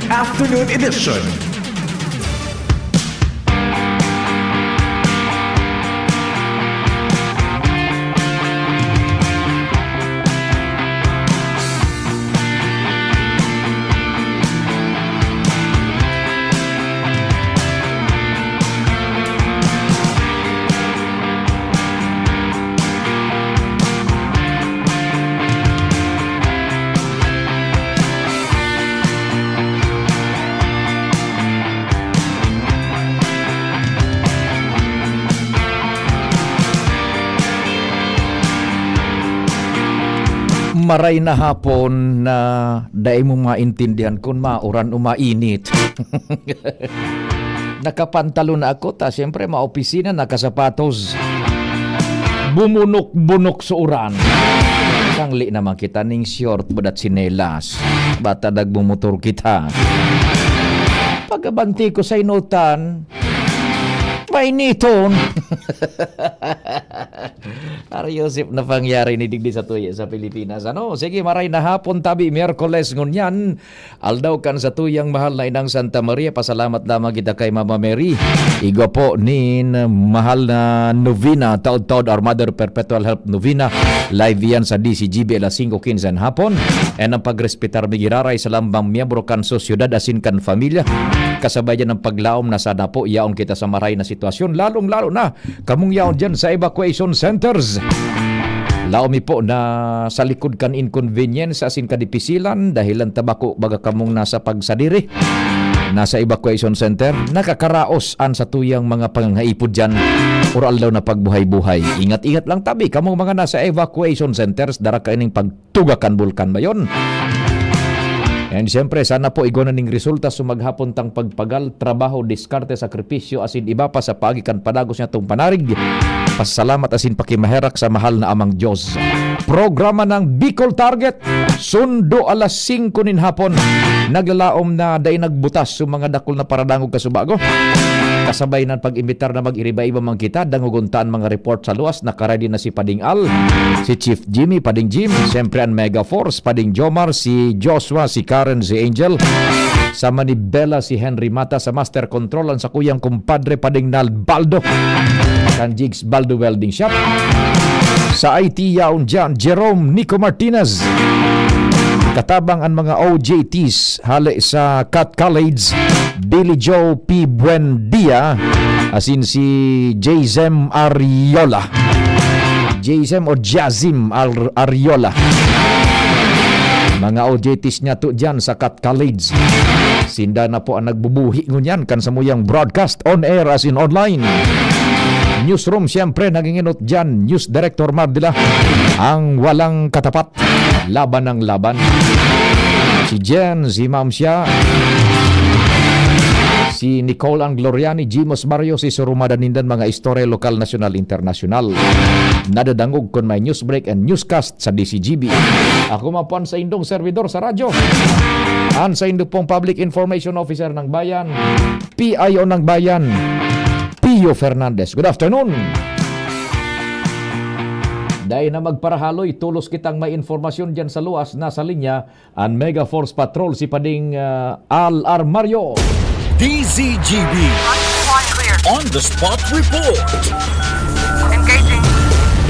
Afternoon Edition. Maray na hapon na dai mo maintindihan kung mauran o mainit. Nakapantalo na ako, ta siyempre maopisina, nakasapatos. Bumunok-bunok sa uran. Sangli naman kita ning short budat sinelas. Bata nagbumotor kita. Pagabanti ko sa inutan, mainiton. Yosef na pangyari ni digdi sa tuya sa Pilipinas. Ano? Sige, maray na hapon tabi, Miyerkules ngunyan. Aldaw kan sa tuyang mahal na inang Santa Maria. Pasalamat lamang kita kay Mama Mary. Igo po nin mahal na novena, taod-taod our Mother Perpetual Help Novena. Live yan sa DCGB alas 5:15 hapon. And ang pagrespetar bigiraray sa lambang miyembro kan sosyudad asin kan familia. Kasabay dyan ng paglaom na sana po yaon kita sa maray na sitwasyon, lalong-lalo na kamong yaon dyan sa evacuation centers. Laomi po na sa likod kan inconvenience asin kadipisilan dahilan tabako baga kamong nasa pagsadiri nasa evacuation center, nakakaraos an sa tuyang mga panghaipod dyan oral daw na pagbuhay-buhay. Ingat-ingat lang tabi kamong mga nasa evacuation centers, dara ka ining pagtugakan bulkan ba yun? And siyempre, sana po igona ning resulta sa maghapon tang pagpagal, trabaho, diskarte, sakripisyo, asin iba pa sa pagikan padagos niya itong panarig. Pasalamat asin pakimaherak sa mahal na amang Diyos. Programa ng Bicol Target, sundo alas 5 nin hapon. Naglalaom na day nagbutas sa mga dakol na paradangog kasubago. Kasabay ng pag-imbitar na mag-iriba-iba man kita, danguguntaan mga report sa luwas, nakaready na si Pading Al, si Chief Jimmy, Pading Jim, siyempre ang Mega Force, Pading Jomar, si Joshua, si Karen, si Angel, sama ni Bella, si Henry Mata, sa Master Control, ang sa kuyang kumpadre, Pading Nalbaldo, kan Jigs Baldo Welding Shop, sa IT yaon dyan, Jerome Nico Martinez, katabang ang mga OJTs hali sa Cat College, Billy Joe P. Buendia, asin si Jazem Ariola. Jazem o Jazim Ariola. Mga OJTs niya to dyan sa Cat College. Sinda na po ang nagbubuhi ngunyan kan sa muyang broadcast on air as in online. Newsroom siyempre naginginot dyan, News Director Mardila, ang walang katapat, laban ng laban. Si Jen, si Ma'am siya, si Nicole ang Gloriani, Jimos Mario, si Surumada Nindan, mga istorya lokal, nasyonal, internasyonal. Nadadangog kon may news break and newscast sa DCGB. Ako mapuan sa indong servidor sa radyo. An sa indong pong Public Information Officer ng Bayan, PIO ng Bayan, Pio Fernandez. Good afternoon. Dahil na magparahaloy, tulos kitang may informasyon dyan sa luwas, nasa linya, ang Mega Force Patrol, si Pading Al Armario. DZGB On the Spot Report. Engaging.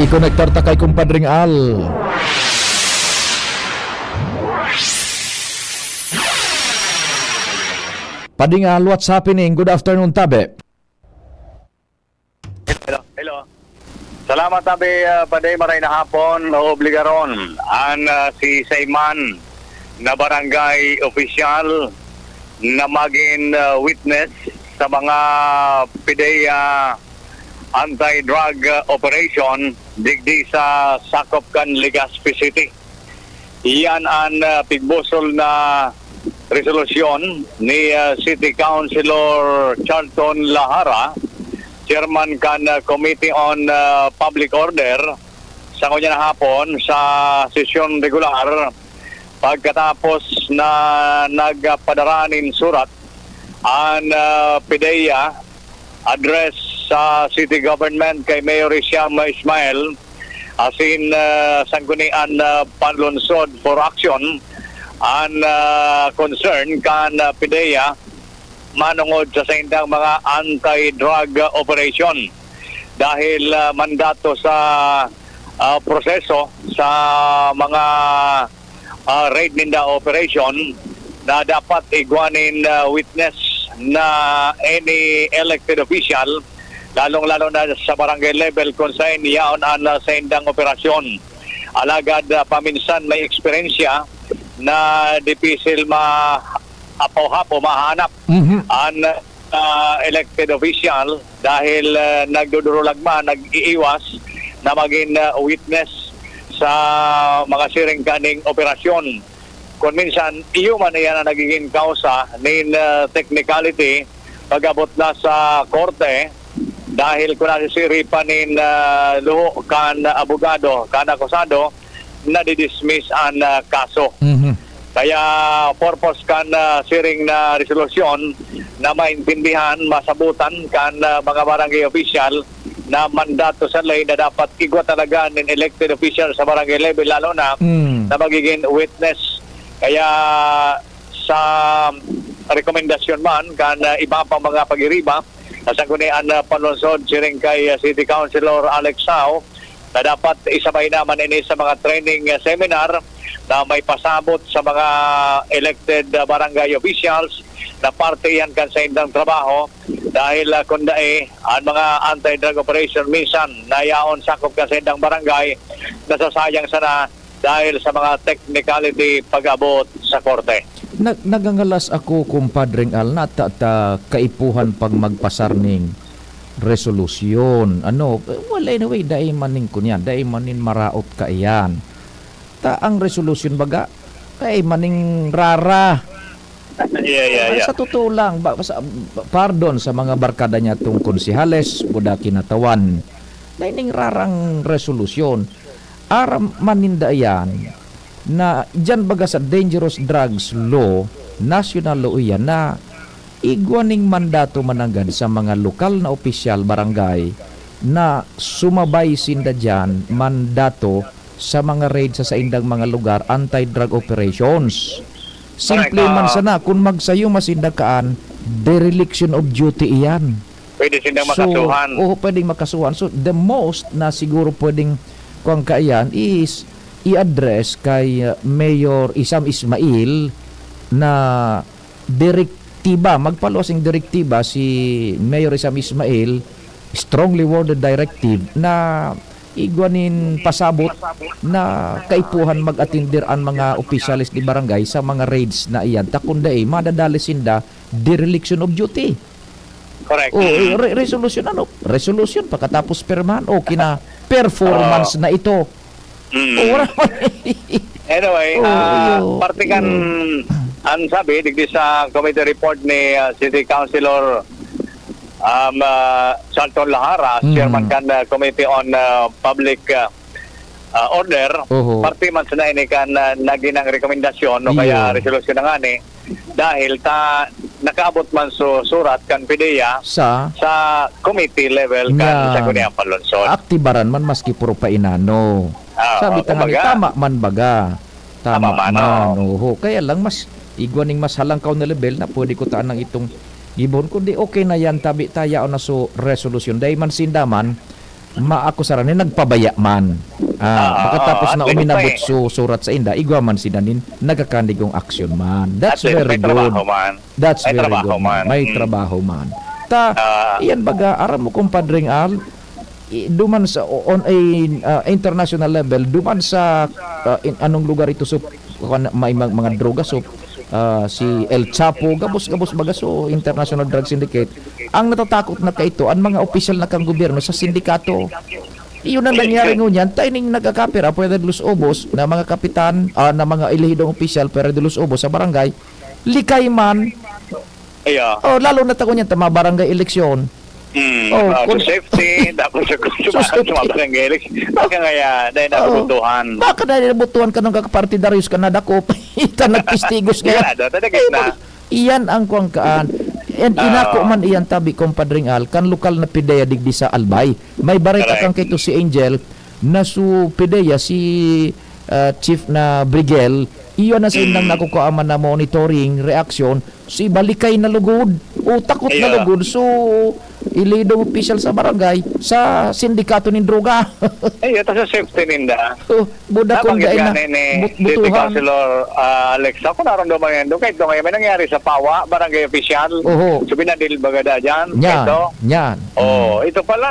I-connector ta kay kumpadring Al. Pading Al, what's happening? Good afternoon, tabe. Hello. Salamat tabi paday maray na hapon o obligaron an si Sayman na barangay official na maging witness sa mga PIDEA anti-drug operation digdi sa sakop kan Legazpi City. Iyan ang pigbusol na resolusyon ni City Councilor Charlton Lahara, Chairman kan Committee on Public Order, sa kanya na hapon sa sesyon regular pagkatapos na nagpadaranin surat ang PIDEA address sa city government kay Mayor Siam Ismail asin sanggunian panlunsod for action ang concern kan PIDEA manungod sa indang mga anti-drug operation dahil mandato sa proseso sa mga raid ninda operation na dapat igwanin witness na any elected official lalong-lalo na sa barangay level kung saan yaon ang sa indang operasyon. Alagad paminsan may eksperyensya na dipisil maapaw-hapo, mahanap ang elected official dahil nagdudurulagma, nag-iiwas na maging witness sa mga siring kaning operasyon. Kung minsan, iyo man yan ang nagiging kausa nin technicality pag-abot na sa korte dahil kung nasisiripan nin luho kan abogado, kan akusado, na didismiss ang kaso. Kaya purpose kan siring na resolusyon na maintindihan, masabutan kan mga barangay official na mandato sa lay na dapat igwa talaga ng elected official sa barangay level lalo na na magiging witness. Kaya sa rekomendasyon man kan iba pang mga pag-iriba sa gunian panlungsod siring kay City Councilor Alex Sao na dapat isabay naman ini sa mga training seminar na may pasabot sa mga elected barangay officials na parte yan kan sa indang trabaho dahil kundae ang mga anti-drug operation minsan nayaon sakop ka sa indang barangay nasasayang sana dahil sa mga technicality pag-abot sa korte. Nagangalas ako, kumpadring Al, na kaipuhan pag magpasarning resolusyon. Well, anyway, dahil maning kunyan, dahil maning maraot ka iyan. Ang resolusyon baga, kay maning rara. Yeah. Sa totoo lang, pardon sa mga barkada niya itong konsihales, buda kinatawan, dahil rarang resolusyon. Aram maninda yan na dyan baga sa dangerous drugs law, national law yan na igwaning mandato mananggan sa mga lokal na opisyal barangay na sumabay sinda dyan mandato sa mga raid sa indang mga lugar anti-drug operations. Simple man sana kung magsayo masindakaan dereliction of duty iyan. Pwede silang makasuhan. Oo, pwedeng makasuhan. So the most na siguro pwedeng kung kaiyan is i-address kay Mayor Isam Ismail na direktiba, magpaluasing direktiba si Mayor Isam Ismail, strongly worded directive na igwanin pasabot na kaipuhan mag-atindir ang mga opisyalis di barangay sa mga raids na iyan. Takunday, madadali sinda dereliction of duty. Correct. Resolution Resolution pagkatapos perman o kina performance na ito. Anyway, parte kan ang sabi digdi sa committee report ni City Councilor Salton Lahara, chairman kan Committee on Public Order, parte man sa ini kan naginang rekomendasyon no kaya resolution na nga ni dahil nakaabot man surat kan PIDEA sa committee level kan sa Guniang Panlungsod. Aktibaran man maski puro painano. Sabi tangan tama man baga. Tama man. Kaya lang mas igwaning mas halangkaw na level na pwede ko taan ng itong gibon kundi okay na yan tabi taya o na resolution. Dahil man sindaman maakusaran ni nagpabaya man. Pagkatapos na uminabot surat sa inda, igwa man sinanin nagakandigong aksyon man. That's very good. That's very good. May trabaho man. Iyan baga, aram mo kumpadring Al, duman sa on a international level, duman sa anong lugar ito so may mga droga so si El Chapo, gabos baga so International Drug Syndicate. Ang natatakot na kaito, ang mga opisyal na kang gobyerno sa sindikato. Iyon ang nangyari ngunyan, tayo ning nagkakapira, pwede los obos na mga kapitan, na mga ilihidong opisyal, pwede los obos sa barangay, likay man. Lalo na tayo niyan, tama barangay eleksyon. Safety, tapos sa barangay eleksyon. Baka nga dahil nabutuhan. Baka dahil nabutuhan ka ng kakapartidarius ka na dako, ita nagpistigos kaya. Iyan ang kuwangkaan. And inako man iyan tabi kompadring Al kan lokal na PIDEA digdi sa Albay. May barita kang kito si Angel na su PIDEA si Chief na Brigel Iyon na sa indang nakukuaman na monitoring, reaction, si balikay na lugod. O takot na Yeah. lugod. So, ilidong official sa barangay, sa sindikato ng droga. Ay, ito sa safety ninda. So, buda kong Nabanggit gain na nga ni City butuhan. Councilor Alexa, kung naramdaman yan doon, kahit doon ngayon may nangyari sa Pawa, barangay official. Oho. So, binadil bagada dyan. Yan, Ito. yan. Oh, ito pala,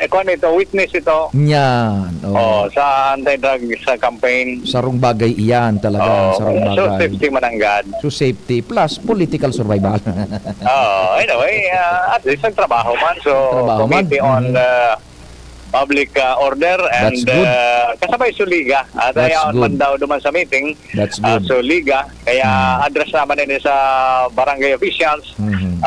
kung ito, witness ito. Yan. Oh, Oh. sa anti-drug sa campaign. Sarong bagay iyan talaga. Oh, Sarong so bagay. safety mananggad. So safety plus political survival. Oh, anyway, at least nagtrabaho man. So, Trabaho man. committee on public order and That's good. kasabay Suliga. At That's ayaw good. man daw duman sa meeting. That's good. Suliga. Kaya address naman din sa barangay officials. Mhm.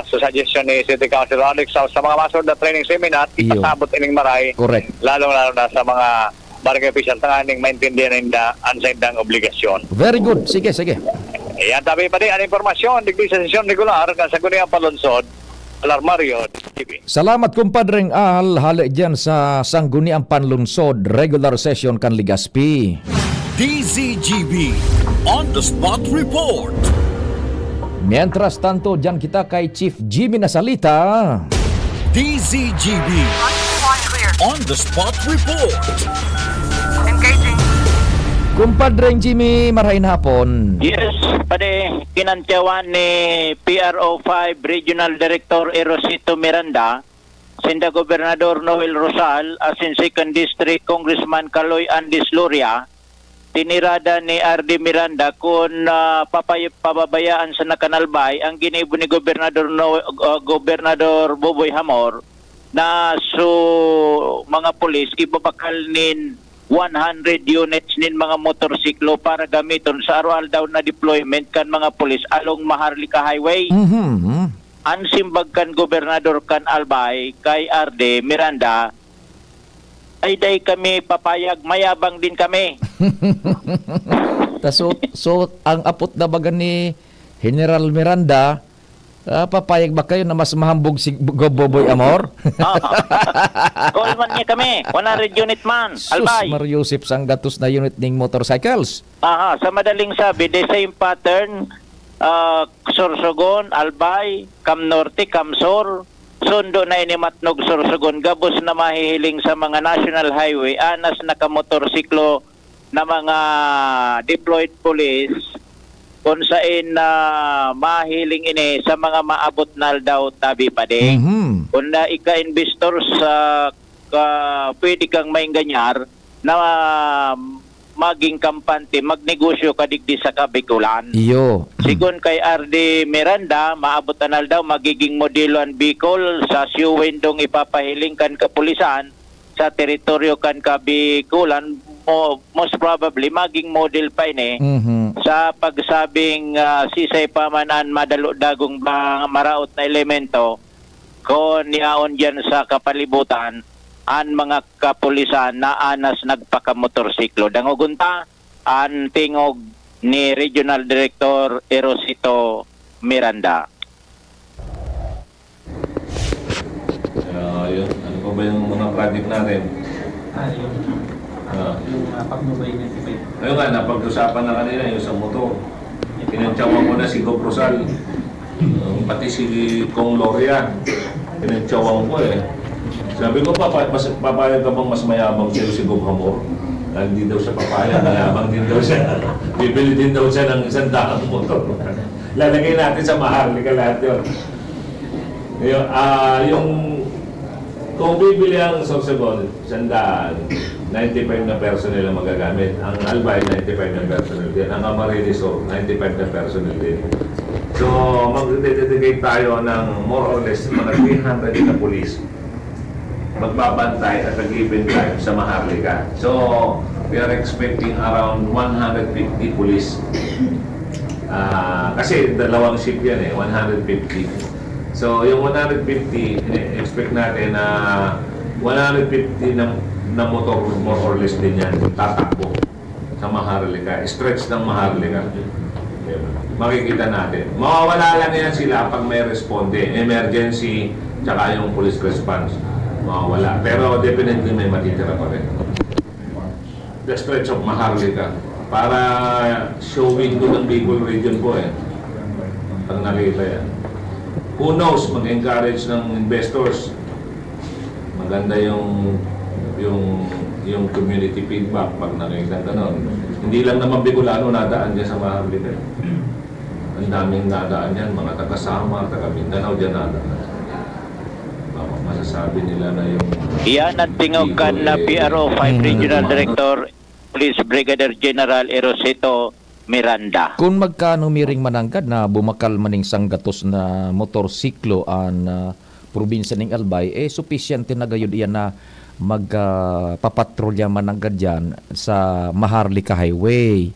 So suggestion ni City Councilor Alex sa mga masod na training seminar, Iyo. ipasabot ining maray. Correct. Lalo-lalo na sa mga barangay official tanganing maintindihan nila ang sindang obligasyon. Very good. Sige, sige. Ayan, tabi pa din ang informasyon, digdi sa sesyon regular, sa Guniang Palunsod, Alarmario, TV. Salamat kumpadreng Al, hali dyan sa Sangguniang Panlunsod, regular session kan Ligaspi. DZGB On the Spot Report. Mientras tanto, dyan kita kay Chief Jimmy Nasalita. DZGB Point clear. On the Spot Report. Engaging. Kumpadreng Jimmy, marahin hapon. Yes, pade kinantyawan ni PRO5 Regional Director Erosito Miranda, Sinda Gobernador Noel Rosal, asin 2nd District Congressman Kaloy Andis Loria, tinirada ni RD Miranda kung pababayaan sa nakanalbay ang ginibo ni Gobernador Boboy Hamor na mga pulis ibabakal nin 100 units nin mga motorsiklo para gamiton sa aral daw na deployment kan mga pulis along Maharlika Highway. Mhm. Ansimbag kan Gobernador kan Albay kay RD Miranda ay day kami papayag, mayabang din kami. So, ang apot na baga ni General Miranda, papayag ba kayo na mas mahambog si Boboy Amor? Call man niya kami, 100 unit man, Sus, Albay. Mariusip sang gatos na unit ning motorcycles. Aha, sa madaling sabi, the same pattern, Sorsogon, Albay, Cam Norte, Camsor, sundo na inimatnog Sorsogon, gabos na mahihiling sa mga national highway, anas na kamotorsiklo na mga deployed police, kung saan mahiling ini sa mga maabot na daw tabi pa din. Mhm. Kung na ika-investor sa pwede kang mainganyar na maging kampante, magnegosyo kadigdi sa kabikulan. Iyo. Sigon kay RD Miranda, maabot na daw magiging modelo ang Bicol sa siwendong ipapahiling kan kapulisan sa teritoryo kan kabikulan, most probably maging model pa ini Mhm. sa pagsabing sisay pamanan madalo dagong maraot na elemento kung niyaon dyan sa kapalibutan an mga kapulisan na anas nagpakamotorsiklo. Dangugunta an tingog ni Regional Director Erosito Miranda. Yun. Ano pa ba yung mga project natin? Yung pagnubay niya si Pete. Ayun nga, napag-usapan na kanina yung sa motor. Pinantsawan ko na si Gop Rosal. Pati si Kong Loria. Pinantsawan ko eh. Sabi ko, papayag ka bang mas mayabang siya si Gop Hamor? Hindi daw siya papayag, mayabang din daw siya. Bibili din daw siya ng 100 motor. Lalagay natin sa Maharlika lahat yun. Yung kung bibili ang Sorsogon, 95 na personnel ang magagamit. Ang Albay, 95 na personnel din. Ang Camarines, 95 na personnel din. So, mag-dedicate tayo ng more or less mga 300 na police. Magbabantay at a-given time sa Maharlika. So, we are expecting around 150 police. Kasi dalawang shift yan eh, 150. So, yung 150, expect natin na 150 na motor, more or less din yan, tatakbo sa Maharlika. Stretch ng Maharlika. Makikita natin. Mawawala lang yan sila pag may responde, emergency, tsaka yung police response. Mawawala. Pero definitely may matitira pa rin. The stretch of Maharlika. Para showing ko ng Bicol region po eh. Pag nakita yan. Who knows, mag-encourage ng investors. Maganda yung community feedback pag nakita ka nun. Hindi lang naman Bicolano nadaan dyan sa Maharlika. Ang daming nadaan yan, mga taga-Sama, taga-Mindanao dyan nadaan. Masasabi nila na yung... Iyan ang tingukan na PRO 5 Regional Director, Police Brigadier General Erosito Miranda. Kung magkano miring mananggad na bumakal maning sanggatos na motorsiklo an probinsya ng Albay, sufisyente na gayud iyan na magpapatrolya mananggad dyan sa Maharlika Highway.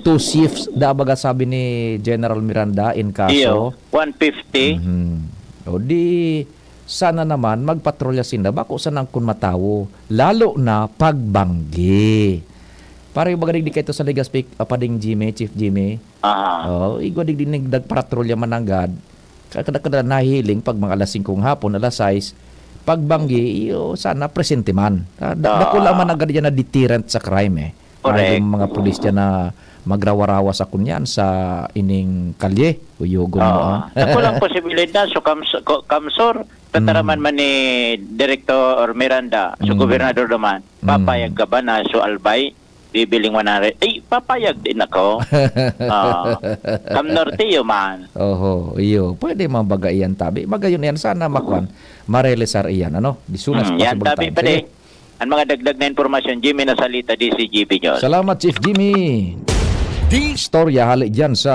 Two shifts, dabaga sabi ni General Miranda in kaso. 150. O di, sana naman magpatrolya sila bako sanang kun matawo, lalo na pagbanggi. Para yung magadig di kayo sa Legaspi, Pading Jimmy, Chief Jimmy. Igwadig din nagpatrolya mananggad. Kada nahiling pag mga alas 5 hapon, alas 6, pagbanggi, sana presente man. Dakula man agad yan na deterrent sa crime eh. Para yung mga pulis dyan na magrawarawa sa kunyan sa ining kalye, uyugon mo. Nakulang posibilidad so kamsor, tataraman man ni Director Miranda, so Gobernador naman, papayag ka ba na so Albay? Bibiling 100. Papayag din ako. Kam Norte man. Pwede mabaga iyan tabi. Magayon yan sana makwan. Marelisar iyan, Di sunas yan tabi pa din. Ang mga dagdag na informasyon, Jimmy Nasalita, DCGB News. Salamat, Chief Jimmy. Istorya halik dyan sa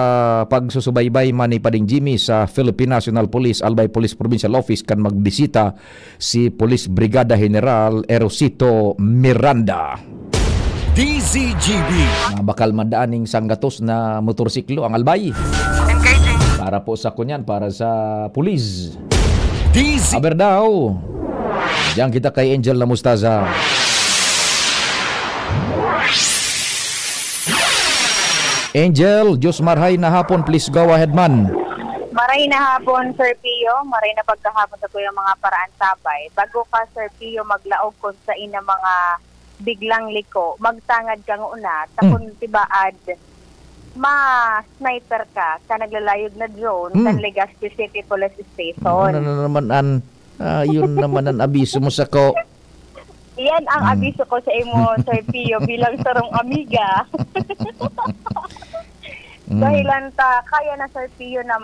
pagsusubaybay man ni Pading Jimmy sa Philippine National Police, Albay Police Provincial Office kan magbisita si Police Brigada General Erosito Miranda. DZGB. Bakal madaaning sanggatos na motorsiklo ang Albay. Engaging. Para po sa kunyan, para sa pulis. DZ. Aber daw. Diyan kita kay Angel na Mustaza. Angel, Diyos marhay na hapon. Please go ahead man. Maray na hapon, Sir Pio. Maray na pagkahapon sa tuyang mga paraan sabay. Bago ka, Sir Pio, maglaog kung sa ina mga biglang liko, magtangad kang una, tapon tibaad, ma-sniper ka, ka naglalayog na drone, kan Legazpi City Police Station. Yun naman ang abiso mo sa ko. Iyan ang abiso ko sa imo, Sir Pio, bilang sarong amiga. Dahilan ta, kaya na Sir Pio na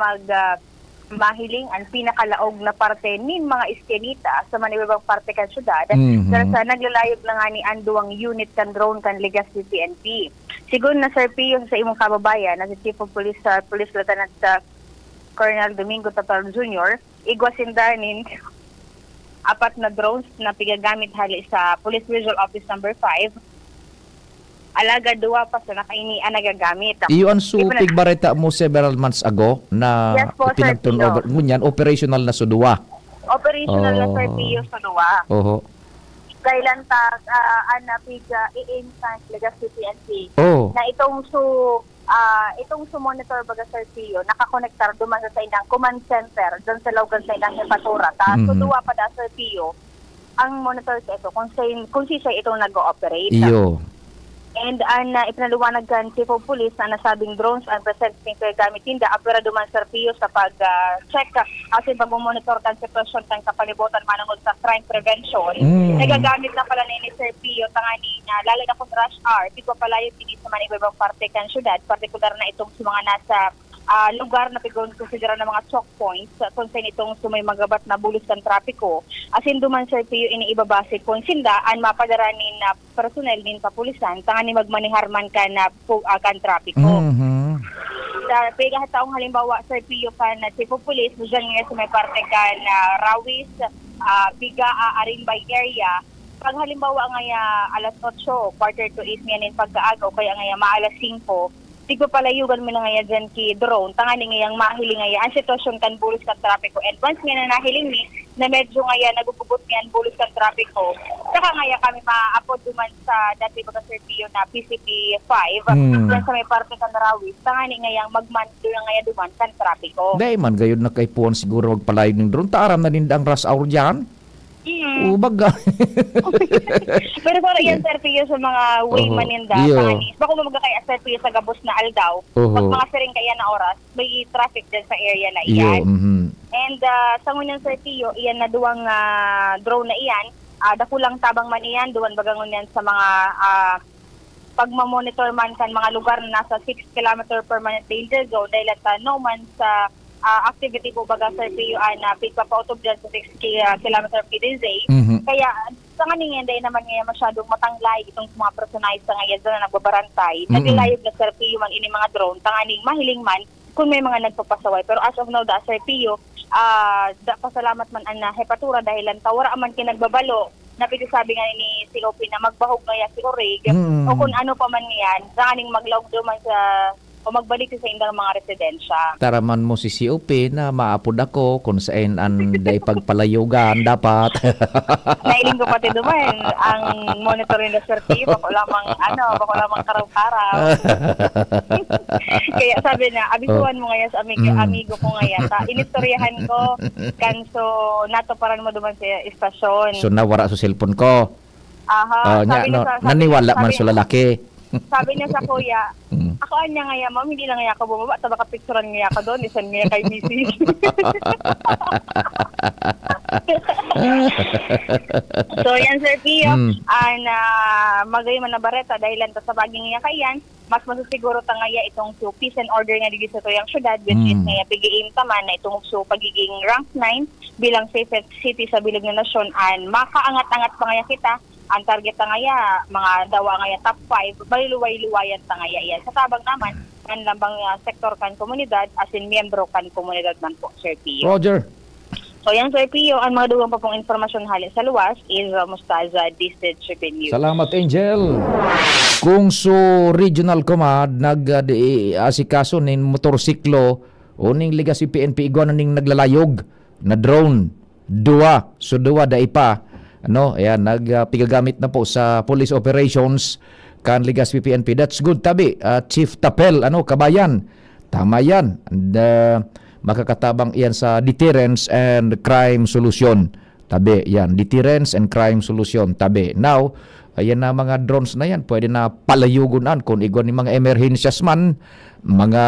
mahiling ang pinakalaog na parte nin mga iskenita sa manibabang parte kan syudad dahil sa naglalayog na nga ni anduang unit kan drone kan Legazpi PNP. Sigun na Sir Pio sa imong kababayan na si Chief of Police Police Lieutenant Colonel Domingo Tataron Jr. igwasindanin 4 na drones na pigagamit hali sa Police Visual Office number 5. Alaga 2 pa sa nakainian nagagamit. Iyon supig bareta mo several months ago na Yes po, Sir pinag-turnover. Ngunyan, operational na sudua. Operational na Sir Pio sa duwa. Kailan ta anapiga i-aim sa Legazpi PNP na itong monitor baga Sir Pio nakakonektar duman sa inang command center doon sa logan sa inang Epatura so duwa pa da Sir Pio ang monitor sa ito kung siya itong nag-ooperate. Iyo. And ipinaluwanag kan Chief of Police na nasabing drones ang presenting gamit tinda apera duman Sir Pio sa pag-check kasi pag-monitor kan sitwasyon kan kapalibutan manungod sa crime prevention. Nagagamit na pala ni Sir Pio tangani na lalo na kung rush hour tigwa pala yung tinis sa manibabang parte kan syudad partikular na itong sa mga nasa lugar na considera ng mga choke points kung saan itong sumay magabat na bulos ng trapiko. Asin duman Sir Pio iniibabase kung sindaan mapadaranin na personel din kapulisan tangani magmaniharman ka na kan trapiko. Sa pagkakataong halimbawa Sir Pio ka na Chief of Police dyan nga sumay parte ka na Rawis, Biga, Arimbay area. Pag halimbawa nga alas 8, quarter to 8 ngayon pagkaagaw kaya nga maalas 5, Tigo palayugan mo na nga dyan ki drone, tangani ngayang mahiling nga ang sitwasyon kan bulos kan trapiko. And once nga na nahiling ni, na medyo nga nagugugot nga bulos kan trapiko, saka nga kami ma-upload duman sa dati ba Sir Pio na PCP 5, yan sa may parte kan Rawis, tangani ngayang magmando na nga duman kan trapiko. Dahil man, gayod na kay Puan siguro magpalayog ng drone, taaram na din ang rush hour dyan. Ubaga. Pero sorry yan, Sir Pio, sa mga way Oho. maninda. Iyo. Bako mabaga kay Sir Pio sa gabos na aldaw. Oho. Pag mga siring kaya na oras, may traffic dyan sa area na Iyo. iyan. Mhm. And sa ngunyan, Sir Pio, iyan na duwang drone na iyan. Dakulang tabang man iyan, duwan bagangon yan sa mga pagmamonitor man kan mga lugar na nasa 6 km permanent danger zone dahil at no man sa activity po baga, Sir Pio, na pagpapautob dyan sa 6 km PDZ. Mhm. Kaya sa kaningin, dahil naman ngayon masyadong matanglay itong mga personalized sa ngayon na nagbabarantay. Naglayog na, Sir Pio, man ini mga drone, tanganing mahiling man kung may mga nagpapasaway. Pero as of now, Sir Pio, pasalamat man ang hepatura dahil ang tawara man kinagbabalo na sabi nga ni COP na magbahog nga si Orig o kung ano pa man yan, sakaning maglaog duman sa o magbalik sa indang mga residensya. Taraman mo si COP na maapod ako kung saan ang day pagpalayugan dapat. Nailing ko pati duman ang monitoring na Sir Pio, bako lamang karaw-karaw. Kaya sabi na, abisuhan mo ngayon sa amigo ko ngayon. Inistoryahan ko, kanso natuparan mo duman sa istasyon. So nawara sa cellphone ko. Aha, Naniwala man sa lalaki. Sabi niya sa kuya, ako anya nga ma'am, hindi lang nga ako bumaba, baka picturean nga ako doon, isan nga kay Mrs. So yan, Sir Pio, magay man na bareta dahil lang sa baging nga kayan, mas masusiguro tangaya itong so peace and order nga dito sa tuyang syudad, which is nga pigiin taman na itong so pagiging rank 9 bilang safest city sa bilog na nasyon, and makaangat-angat pa nga kita. Ang target tangaya, mga dawa ngaya top 5, baliluway-luwayan tangaya yan. Sa tabang naman, ang lambang sektor kan komunidad, as in miyembro kan komunidad man po, Sir Pio. Roger. So yan, Sir Pio, ang mga duwang pa pong informasyon halin sa luwas is Mustaza District News. Salamat, Angel. Kung so Regional Command nag-asikaso ning motorsiklo o ning Legacy PNP igwa na ning naglalayog na drone, duwa da ipa. Ayan, nagpigagamit na po sa police operations kan Legacy PNP. That's good, tabi. Chief Tapel, kabayan. Tama yan. And, makakatabang iyan sa deterrence and crime solution. Tabi, yan. Deterrence and crime solution. Tabi. Now, ayan na mga drones na yan. Pwede na palayugunan kung igon ni mga emergencies man, mga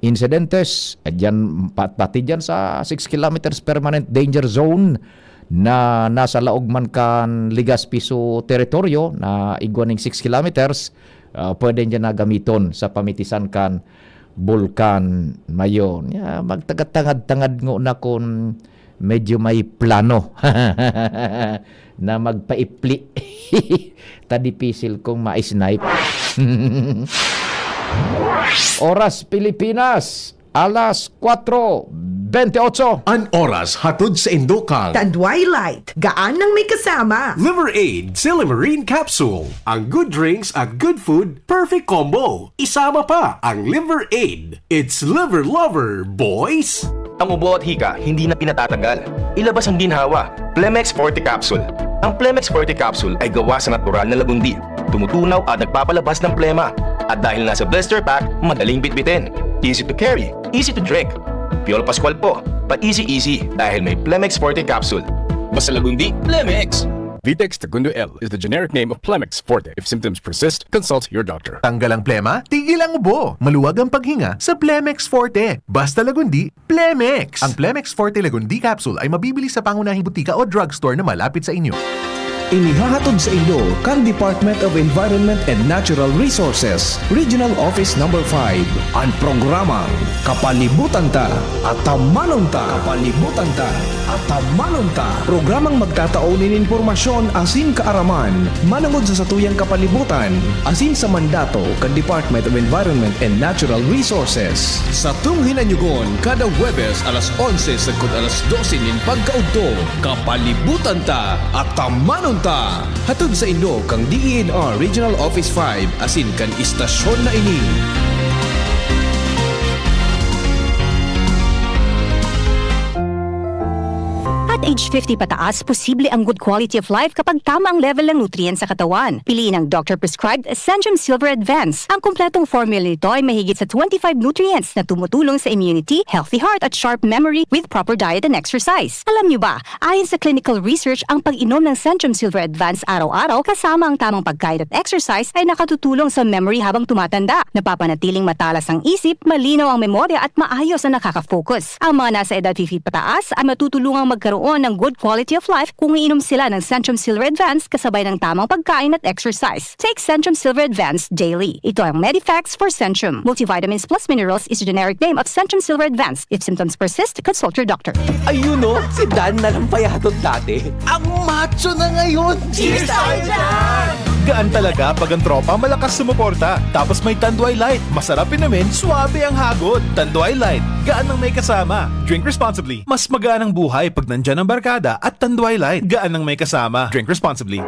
incidentes. Diyan, pati dyan sa 6 kilometers permanent danger zone na nasa laog man kan Legazpi so teritoryo na igwaning 6 kilometers, pwede dyan na gamiton sa pamitisan kan Bulkan Mayon. Magtagad-tangad ngo na kung medyo may plano na magpaipli. Tadipisil kong ma-snipe. Oras Pilipinas, alas 4:28. An oras hatod sa Indokang. Tandwilight, gaan ng may kasama. Liver Aid Silimarine Capsule. Ang good drinks at good food, perfect combo. Isama pa ang Liver Aid. It's liver lover, boys! Ang ubo at hika hindi na pinatatagal. Ilabas ang ginhawa. Plemex Forte Capsule. Ang Plemex Forte Capsule ay gawa sa natural na lagundi. Tumutunaw at nagpapalabas ng plema. At dahil nasa blister pack, madaling bitbitin. Easy to carry, easy to drink. Piolo Pascual po, pa easy dahil may Plemex Forte Capsule. Basta lagundi, Plemex! Vitex Segundo L is the generic name of Plemex Forte. If symptoms persist, consult your doctor. Tanggal ang plema, tigil ang ubo. Maluwag ang paghinga sa Plemex Forte. Basta lagundi, Plemex! Ang Plemex Forte Lagundi Capsule ay mabibili sa pangunahing butika o drugstore na malapit sa inyo. Inihahatod sa Indo kan Department of Environment and Natural Resources, Regional Office No. 5, ang programang Kapalibutan Ta at Tamanon Ta. Kapalibutan Ta at Tamanon Ta. Programang magtataunin informasyon asin kaaraman, manangod sa satuyang kapalibutan, asin sa mandato kan Department of Environment and Natural Resources. Sa tunghinanyugon, kada Huwebes alas 11 sagkod alas 12 nin pagkaudto, Kapalibutan Ta at Tamanon Ta. Hatod sa Indo kang DENR Regional Office 5 asin kan istasyon na ini. age 50 pataas, posible ang good quality of life kapag tama ang level ng nutrients sa katawan. Piliin ang doctor-prescribed Centrum Silver Advance. Ang kumpletong formula nito ay mahigit sa 25 nutrients na tumutulong sa immunity, healthy heart at sharp memory with proper diet and exercise. Alam niyo ba, ayon sa clinical research, ang pag-inom ng Centrum Silver Advance araw-araw kasama ang tamang pagkain at exercise ay nakatutulong sa memory habang tumatanda. Napapanatiling matalas ang isip, malinaw ang memorya at maayos na nakaka-focus. Ang mga nasa edad 50 pataas ay matutulungang magkaroon ng good quality of life kung iinom sila ng Centrum Silver Advance kasabay ng tamang pagkain at exercise. Take Centrum Silver Advance daily. Ito ang Medifax for Centrum. Multivitamins plus minerals is a generic name of Centrum Silver Advance. If symptoms persist, consult your doctor. Ayun o, si Dan na lang payatot dati. Ang macho na ngayon! Cheers tayo dyan! Gaan talaga pag ang tropa malakas sumuporta. Tapos may Tanduay Light. Masarap inumin, suabe ang hagod. Tanduay Light, gaan ng may kasama. Drink responsibly. Mas magaan ang buhay pag nandyan ang barkada at Tanduay Light. Gaan ng may kasama. Drink responsibly.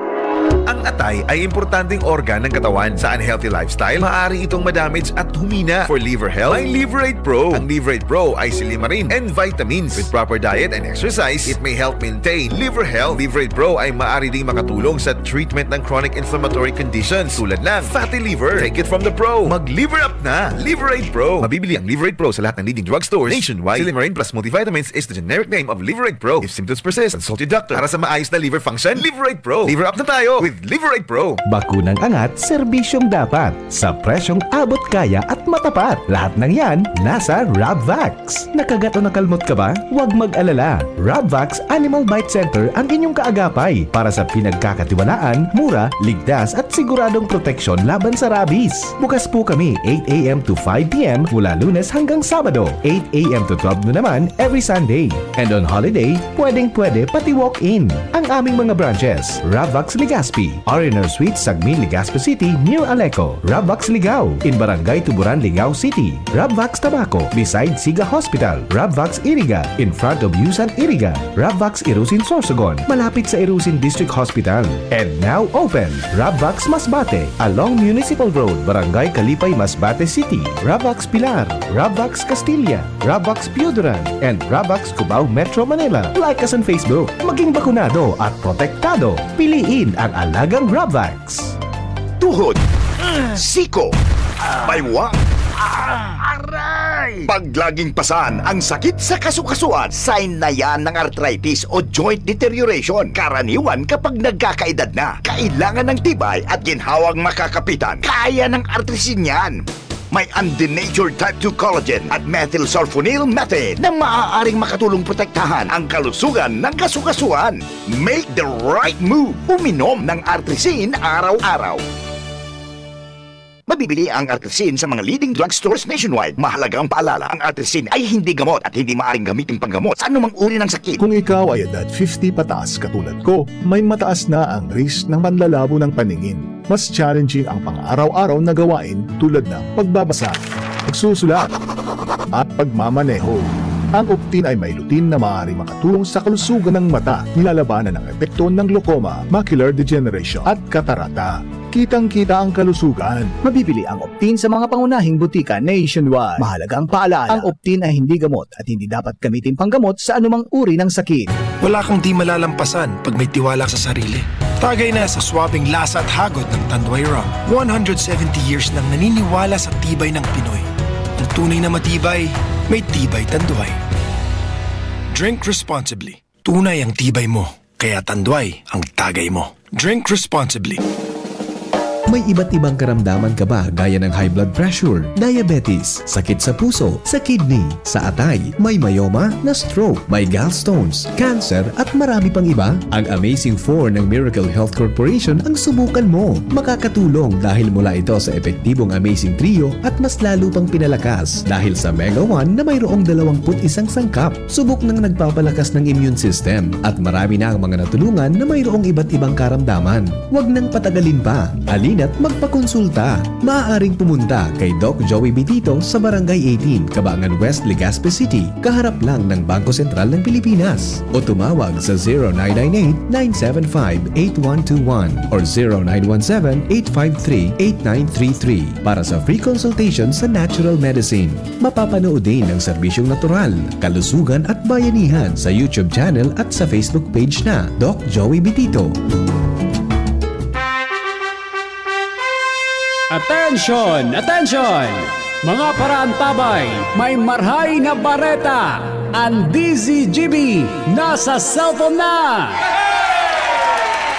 Ang atay ay importanteng organ ng katawan. Sa unhealthy lifestyle, maaari itong madamage at humina. For liver health, may Liverate Pro. Ang Liverate Pro ay silimarin and vitamins. With proper diet and exercise, it may help maintain liver health. Liverate Pro ay maaari ding makatulong sa treatment ng chronic inflammatory conditions tulad ng fatty liver. Take it from the pro. Mag-liver up na. Liverate Pro. Mabibili ang Liverate Pro sa lahat ng leading drugstores nationwide. Silimarin plus multivitamins is the generic name of Liverate Pro. If symptoms persist, consult your doctor. Para sa maayos na liver function, Liverate Pro. Liver up na tayo with Liverate Pro. Bakunang angat, serbisyong dapat. Sa presyong abot kaya at matapat. Lahat ng yan, nasa Rabvax. Nakagat o nakalmot ka ba? Huwag mag-alala. Rabvax Animal Bite Center ang inyong kaagapay para sa pinagkakatiwalaan, mura, ligtas at siguradong proteksyon laban sa rabies. Bukas po kami 8 a.m. to 5 p.m. mula Lunes hanggang Sabado. 8 a.m. to 12 na naman every Sunday. And on holiday, pwedeng-pwede pati walk-in. Ang aming mga branches, Rabvax Legazpi, R&R Suite, Sagmin, Legazpi City, near Aleco. Rabvax Ligao, in Barangay Tuburan, Ligao City. Rabvax Tabaco, beside Siga Hospital. Rabvax Iriga, in front of Yusan Iriga. Rabvax Irusin Sorsogon, malapit sa Irusin District Hospital. And now open, Rabvax Masbate, along Municipal Road, Barangay Kalipay, Masbate City. Rabvax Pilar, Rabvax Castilla, Rabvax Piuduran, and Rabvax Cubao Metro Manila. Like us on Facebook. Maging bakunado at protektado. Piliin ang alagang Rabvax. Tuhod, siko, baywang, aray! Pag laging pasan ang sakit sa kasukasuan, sign na yan ng arthritis o joint deterioration. Karaniwan kapag nagkakaedad na, kailangan ng tibay at ginhawang makakapitan. Kaya ng artrisin yan. May undenatured type 2 collagen at methylsulfonyl methane na maaaring makatulong protektahan ang kalusugan ng kasukasuan. Make the right move. Uminom ng Artrisin araw-araw. Mabibili ang Artrisin sa mga leading drugstores nationwide. Mahalagang paalala, ang Artrisin ay hindi gamot at hindi maaaring gamitin panggamot sa anumang uri ng sakit. Kung ikaw ay edad 50 pataas katulad ko, may mataas na ang risk ng panlalabo ng paningin. Mas challenging ang pang-araw-araw na gawain tulad ng pagbabasa, pagsusulat, at pagmamaneho. Ang Optin ay may lutin na maaaring makatulong sa kalusugan ng mata, nilalabanan ng epekto ng glaucoma, macular degeneration at katarata. Kitang-kita ang kalusugan. Mabibili ang Optin sa mga pangunahing butika nationwide. Mahalagang paalala, ang Optin ay hindi gamot at hindi dapat gamitin panggamot sa anumang uri ng sakit. Wala kang di malalampasan pag may tiwala sa sarili. Tagay na sa swabing lasa at hagod ng Tanduay Rum. 170 years nang naniniwala sa tibay ng Pinoy. Ang tunay na matibay, may tibay Tanduay. Drink responsibly. Tunay ang tibay mo, kaya Tanduay ang tagay mo. Drink responsibly. May iba't ibang karamdaman ka ba gaya ng high blood pressure, diabetes, sakit sa puso, sa kidney, sa atay, may myoma, na stroke, may gallstones, cancer at marami pang iba? Ang Amazing 4 ng Miracle Health Corporation ang subukan mo. Makakatulong dahil mula ito sa epektibong Amazing Trio at mas lalo pang pinalakas dahil sa Mega 1 na mayroong 21 sangkap. Subok ng nagpapalakas ng immune system at marami na ang mga natulungan na mayroong iba't ibang karamdaman. Huwag nang patagalin pa. Alin at magpakonsulta. Maaaring pumunta kay Doc Joey Bitito sa Barangay 18, Cabangan West, Legazpi City, kaharap lang ng Bangko Sentral ng Pilipinas. O tumawag sa 0998-975-8121 or 0917-853-8933 para sa free consultation sa natural medicine. Mapapanood din ang serbisyong natural, kalusugan at bayanihan sa YouTube channel at sa Facebook page na Doc Joey Bitito. Attention! Attention! Mga paraantabay, may marhay na bareta! Ang DZGB nasa cellphone na!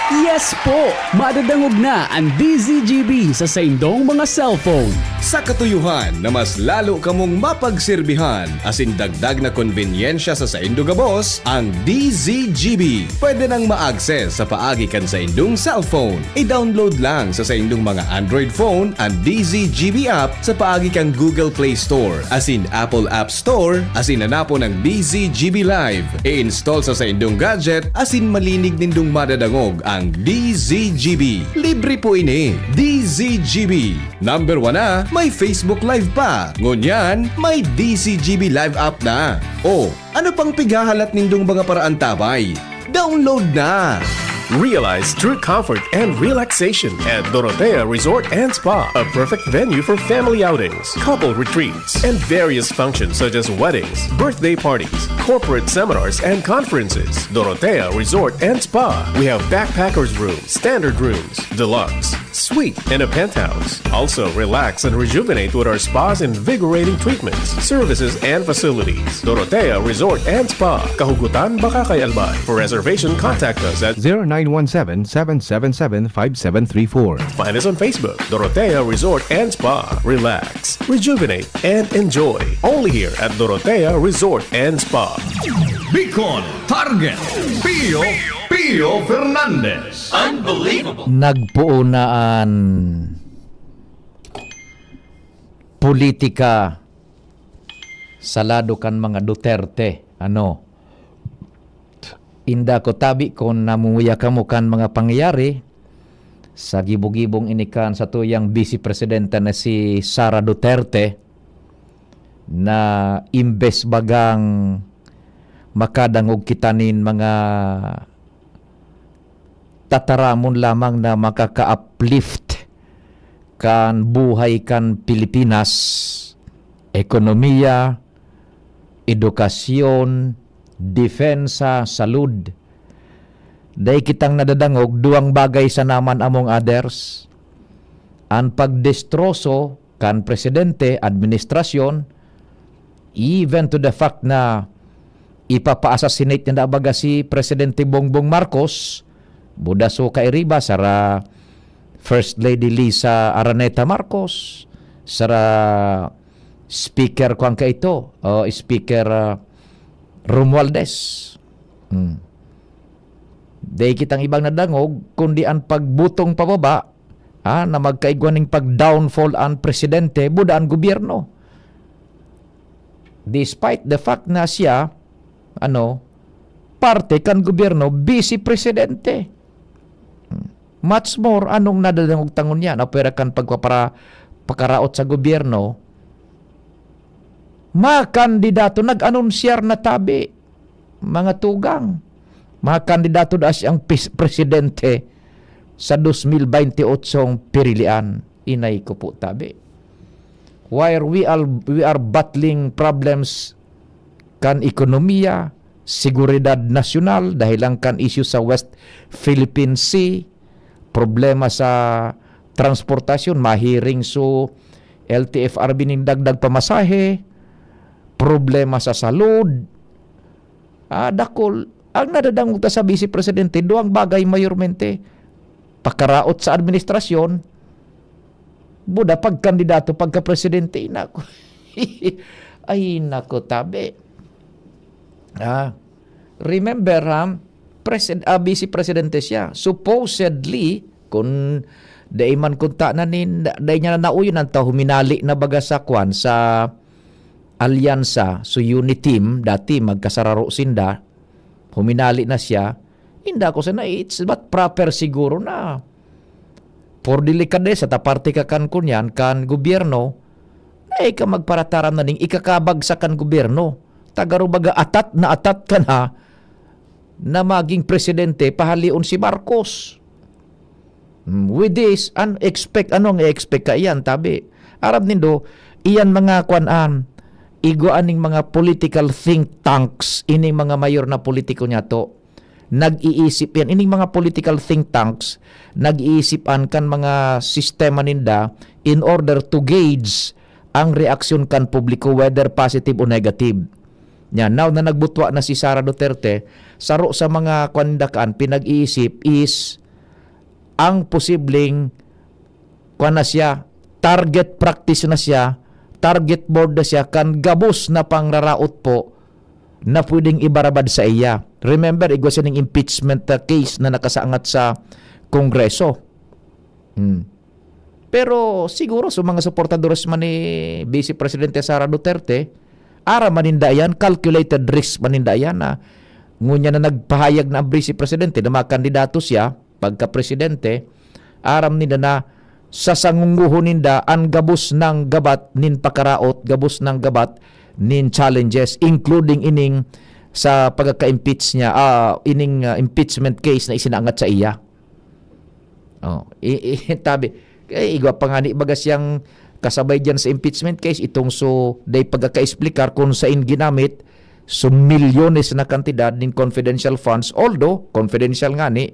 Yes po! Madadangog na ang DZGB sa saindong mga cellphone. Sa katuyuhan na mas lalo kamong mapagsilbihan asin dagdag na konbinyensya sa saindo gabos, ang DZGB pwede nang ma-access sa paagi kan sa indong cellphone. I-download lang sa saindong mga Android phone ang DZGB app sa paagi kang Google Play Store asin Apple App Store asin hanapo ng DZGB Live. I-install sa saindong gadget asin malinig nindong madadangog ang DZGB. Libre po ini. DZGB. Number 1 na, may Facebook Live pa. Ngunyan, may DZGB Live app na. O, ano pang pigahalat nindong mga paraantabay? Download na! Realize true comfort and relaxation at Dorotea Resort and Spa, a perfect venue for family outings, couple retreats, and various functions such as weddings, birthday parties, corporate seminars, and conferences. Dorotea Resort and Spa. We have backpackers rooms, standard rooms, deluxe, suite, and a penthouse. Also, relax and rejuvenate with our spa's invigorating treatments, services, and facilities. Dorotea Resort and Spa, Kahugutan, Bakakay, Albay. For reservation, contact us at 0917-777-5734. Find us on Facebook, Dorotea Resort and Spa. Relax, rejuvenate, and enjoy. Only here at Dorotea Resort and Spa. Bicol Target Pio Fernandez. Unbelievable. Nagpuunaan politika salado kan mga Duterte. Inda ko tabi kung namumuya kamo kan mga pangyayari sa gibog-gibong inikan sa tuyang Vice Presidente na si Sara Duterte na imbes bagang makadangog kitanin mga tataramon lamang na makaka-uplift kan buhay kan Pilipinas, ekonomiya, edukasyon, depensa, salud. Day kitang nadadangog duang bagay sa naman among others. Ang pagdestroso kan presidente, administrasyon, even to the fact na ipapa-assassinate na baga si Presidente Bongbong Marcos, budaso kay riba sara First Lady Lisa Araneta Marcos, sara Speaker kuang ka ito, Speaker Romualdez. Day kitang ibang nadangog kundi ang pagbutong pababa na magkaigwaning pag-downfall ang presidente buda ang gobyerno. Despite the fact na siya parte kan gobyerno, vice presidente. Much more anong nadadangog tangon niya na pera kan pagpapakaraot sa gobyerno, kandidato nag-anunsyar na tabi mga tugang mga kandidato da siyang presidente sa 2028 pirilian. Inay ko po tabi, while we are battling problems kan ekonomiya, seguridad nasyonal dahil lang kan issue sa West Philippine Sea, problema sa transportasyon, mahiring so LTFRB ning dagdag pamasahe, problema sa salud. Dakol ang nadadangog ta sa Vice Presidente duang bagay mayormente: pakaraot sa administrasyon, buda pagkandidato pagka-presidente. Nako. Ay nako tabi. Remember, Vice Presidente siya. Supposedly, kung day man kunta na day niya na nauyon ang huminali na baga sa kwan sa alyansa, so Uniteam, dati magkasararo sinda, huminali na siya. Inda ko sana, it's but proper siguro na por delikadesa ta parte ka kan kunyan kan gobyerno, ay ka magparataran na ning ikakabagsakan gobyerno. Tagarubaga atat ka na maging presidente pahaliun si Marcos. With this, expect ka iyan, tabi. Arab nindo, iyan mga kuan-an, iguan ning mga political think tanks, ining mga mayor na politiko niya to. Nag-iisip yan. Ining mga political think tanks, nag-iisipan kan mga sistema ninda in order to gauge ang reaksyon kan publiko, whether positive o negative. Yan, now na nagbutwa na si Sara Duterte, saro sa mga kwandakan, pinag-iisip is ang posibleng na siya, target practice na siya, target board na siya, kan gabos na pangraraot po na pwedeng ibarabad sa iya. Remember, igwa siya ng impeachment case na nakasaangat sa Kongreso. Pero siguro sa mga supportadores man ni Vice Presidente Sara Duterte, ara maninda yan, calculated risk maninda yan na ngunya na nagpahayag na ang Vice Presidente na makandidato siya pagka-presidente, aram nila na sasangunguho ninda ang gabos ng gabat nin pakaraot, gabos ng gabat nin challenges, including ining sa pagka-impeach niya, ining impeachment case na isinangat sa iya. Tabi, igwa pa nga ni bagas yang kasabay dyan sa impeachment case, itong day pagka-explicar kung saan ginamit milyones na kantidad nin confidential funds, although confidential nga ni,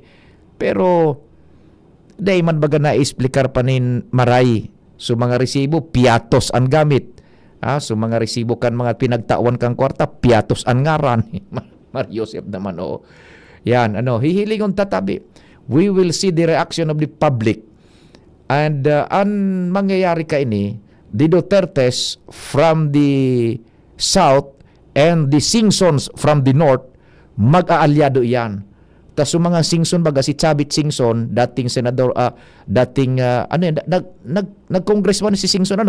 pero day man baga na-explicar pa nin maray mga resibo, piatos ang gamit. Mga resibo kan mga pinagtawan kang kwarta, piatos ang ngaran. Mariosep naman, Yan, hihilingon tatabi. We will see the reaction of the public. And ang mangyayari ka ini, the Dutertes from the south and the Singsons from the north, mag-aalyado yan. Tas yung mga Singson baga, si Chavit Singson, dating senador, nag-congressman si Singson,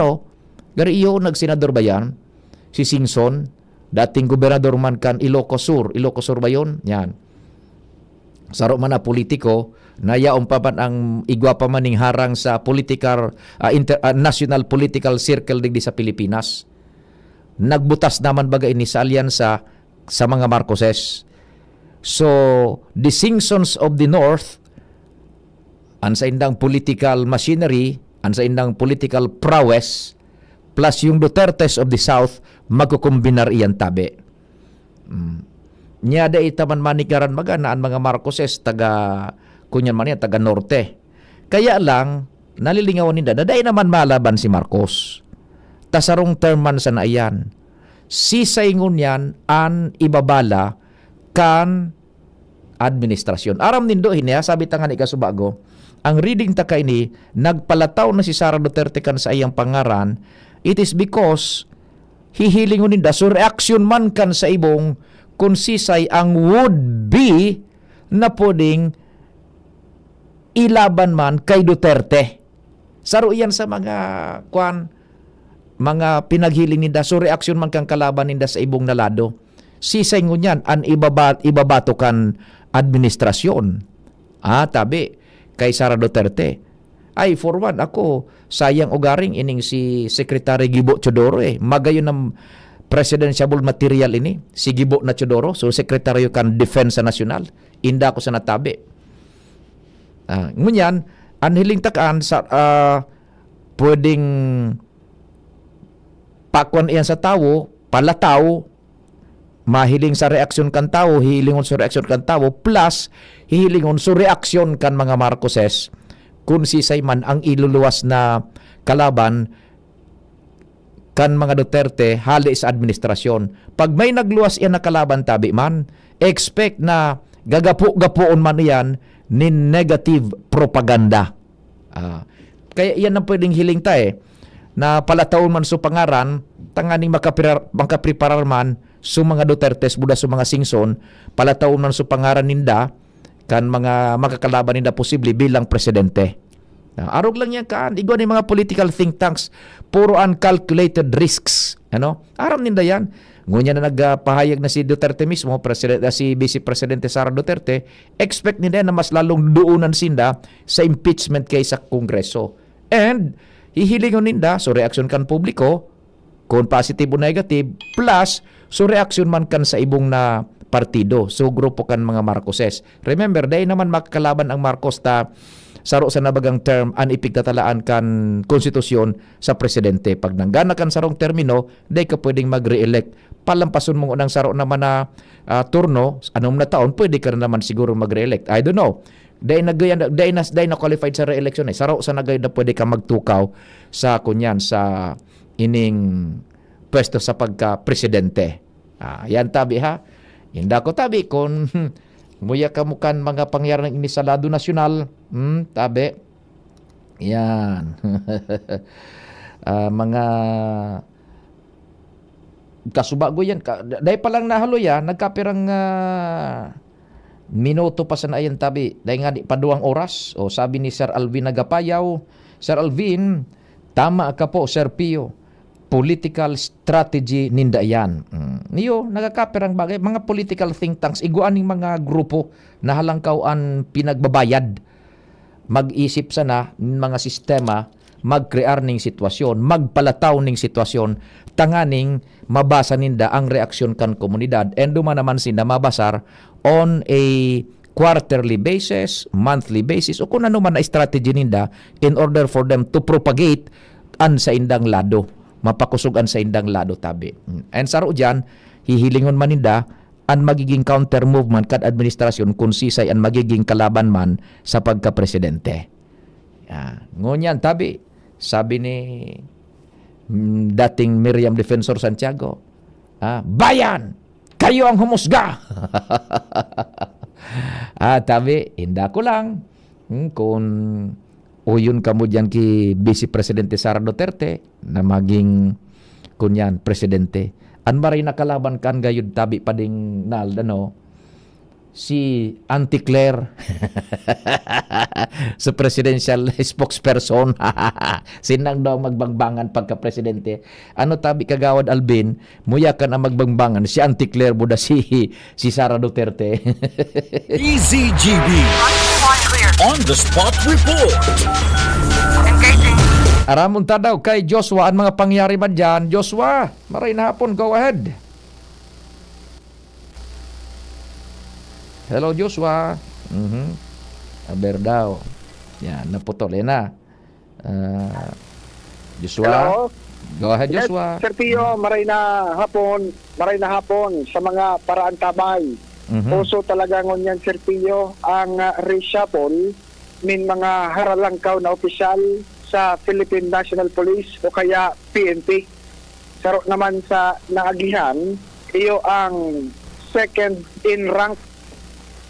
Gari iyo, nag-senador ba yan? Si Singson, dating gobernador man kan Ilocos Sur ba yun? Yan. Saro man na politiko, nayaon pa man ang igwa pa maning harang sa political, national political circle digdi sa Pilipinas. Nagbutas naman baga ini sa alyansa sa mga Marcoses. So, the Singsons of the North, ang sa indang political machinery, ang sa indang political prowess, plus yung Dutertes of the South, magkukumbinar iyan tabi. Nyada itaman manikaran magana ang mga Marcoses, kunyan man yan, taga Norte. Kaya lang, nalilingawan nila, daday naman malaban si Marcos. Tasarong term man sa naiyan. Sisaingon yan, an ibabala, kan administrasyon. Aram nindo hinya, sabi tangan ikasubago, ang reading ta kay ni, nagpalataw na si Sara Duterte kan sa iyang pangaran, it is because hihilingon ninda, so reaction man kan sa ibong kung sisay ang would be na pwedeng ilaban man kay Duterte. Saro yan sa mga pinaghiling ninda, so reaction man kang kalaban ninda sa ibong nalado. Sisay ngunyan, an ibabato kan administrasyon. Tabi, kay Sara Duterte. Ay, for one, ako, sayang ugaring ining si Secretary Gibo Chodoro Magayon ng presidential material ini, si Gibo na Chodoro, so Secretary kan Defense National. Inda ko sa natabi. Ngunyan, anhiling takaan sa pwedeng pakwan iyan sa tao, palataw, mahiling sa reaksyon kan tao, hihilingon sa reaksyon kan tao, plus hihilingon sa reaksyon kan mga Marcoses kung sisay man ang iluluwas na kalaban kan mga Duterte hali sa administrasyon. Pag may nagluwas iyan na kalaban tabi man, expect na gagapo-gapoon man iyan ni negative propaganda. Kaya iyan ang pwedeng hiling ta na palataon man sa pangaran, tanganing makapreparar man sa mga Dutertes, buda sa mga Singson, palataon man sa pangaran ninda, kan mga makakalaban ninda posible bilang presidente. Arog lang yan kaan. Igwa ni mga political think tanks, puro uncalculated risks. Aram ninda yan. Ngunya na nagpahayag na si Duterte mismo, si Vice Presidente Sara Duterte, expect nila na mas lalong duunan sinda sa impeachment kaysa Kongreso. And hihilingon ninda, so reaksyon kan publiko, kung positive o negative, plus so reaksyon man kan sa ibong na partido, so grupo kan mga Marcoses. Remember, dahil naman makakalaban ang Marcos ta saro sa nabagang term an ipigtatalaan kan konstitusyon sa presidente. Pag nanggana kan sarong termino, dahil ka pwedeng mag-re-elect. Palampason mo unang saro naman na turno, anong na taon, pwede ka na naman siguro mag-re-elect. I don't know. Dahil na qualified sa re-election saro sa nagay na pwede ka magtukaw sa kunyan sa ining pwesto sa pagka-presidente. Yan tabi ha. Hinda ko tabi kung muya kamukan mga pangyayari ng inisalado nasyonal. Tabi. Yan. Mga kasubago yan. Dahil palang nahalo yan, nagkapirang minuto pa sa naayan tabi. Dahil nga di pa 2 oras. O sabi ni Sir Alvin Nagapayaw, Sir Alvin, tama ka po, Sir Pio. Political strategy ninda yan. Niyo, nagkakapirang bagay. Mga political think tanks, iguan ng mga grupo na halangkaw ang pinagbabayad. Mag-isip sana ng mga sistema, mag-crear ning sitwasyon, magpalataw ning sitwasyon, tanganing mabasa ninda ang reaksyon kan komunidad. And duma naman sinda mabasar on a quarterly basis, monthly basis, o kung ano man na strategy ninda in order for them to propagate an sa indang lado, mapakusugan sa indang lado tabi. And saro dyan, hihilingon man ninda ang magiging counter movement kad administrasyon kung sisay ang magiging kalaban man sa pagka-presidente. Ngunyan tabi, sabi ni dating Miriam Defensor Santiago, bayan, kayo ang humusga. Tabi, hinda ko lang kung uyon ka mo dyan ki Vice Presidente Sara Duterte na maging kunyan presidente. An maray nakalaban kan gayud tabi pading si Auntie Claire sa presidential spokesperson. Sinang daw magbangbangan pagka-presidente. Ano tabi kagawad Alvin, muyakan ang magbangbangan si Auntie Claire buda si Sara Duterte. EZGB On the Spot Report. Engaging. Aramon ta daw kay Joshua ang mga pangyari man dyan. Joshua, maray na hapon, go ahead. Hello Joshua. Aber daw. Yan, naputol na. Joshua. Hello. Go ahead Joshua. Sir Pio, maray na hapon sa mga paraan tabay. Puso talaga ngunyan Sir Pio ang reshuffle min mga haralangkaw na opisyal sa Philippine National Police o kaya PNP. Saro naman sa naagihan, iyo ang second in rank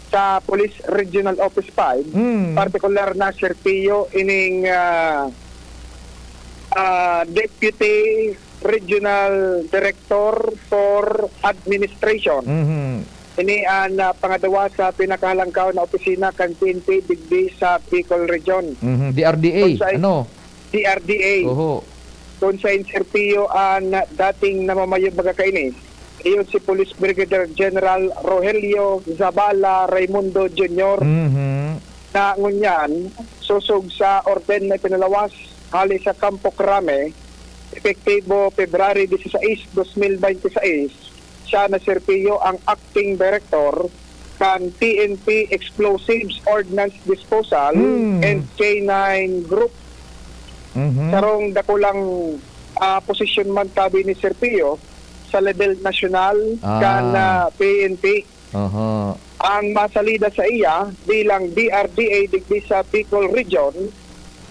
sa Police Regional Office 5, particular na Sir Pio ining Deputy Regional Director for Administration. Ini ang pangadawa sa pinakahalangkaw na opisina kan PNP digdi sa Bicol Region. DRDA, DRDA. Kung sa Sir Pio ang dating namamayong magkakainis, iyon si Police Brigadier General Rogelio Zabala Raimundo Jr. Na ngunyan, susog sa orden na pinalawas hali sa Campo Crame, epektibo February 16, 2026, siya na Sir Pio ang acting director kan PNP Explosives Ordnance Disposal and K9 Group. Sarong dakulang posisyon man tabi ni Sir Pio sa level national kan PNP. Ang masalida sa iya bilang DRDA digdi sa Bicol Region,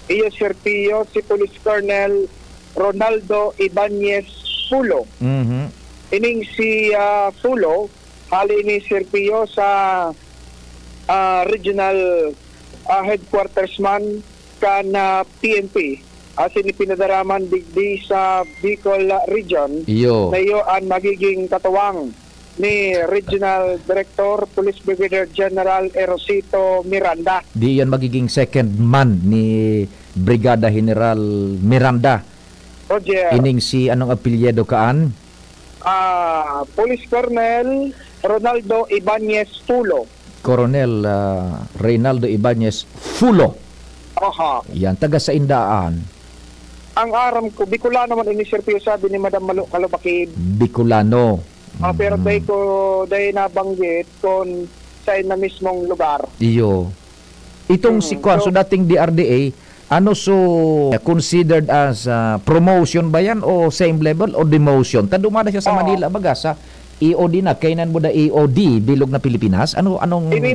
iyo Sir Pio si Police Colonel Ronaldo Ibanez Pulo. Ining si Pulo, hali ni Sir Pio sa regional headquarters man kan PNP. Asin pinadaraman digdi sa Bicol Region. Na iyo ang magiging katawang ni Regional Director Police Brigadier General Erosito Miranda. Di yan magiging second man ni Brigada General Miranda. Roger. Ining si anong apelyido kaan? Police Colonel Ronaldo Ibanez Fulo. Coronel Reynaldo Ibanez Fulo. Aha. Yan, taga sa Indaan. Ang aram ko, Bicolano man ini Serpio, sabi ni Madam Malu Kalubakid. Bicolano. Pero dahil nabanggit kung saan na mismong lugar. Iyo. Itong si Kwan, so dating DRDA, ano so considered as promotion ba yan o same level o demotion? Tadumada siya sa Manila baga sa EOD na, kainan mo da EOD, Bilog na Pilipinas? Anong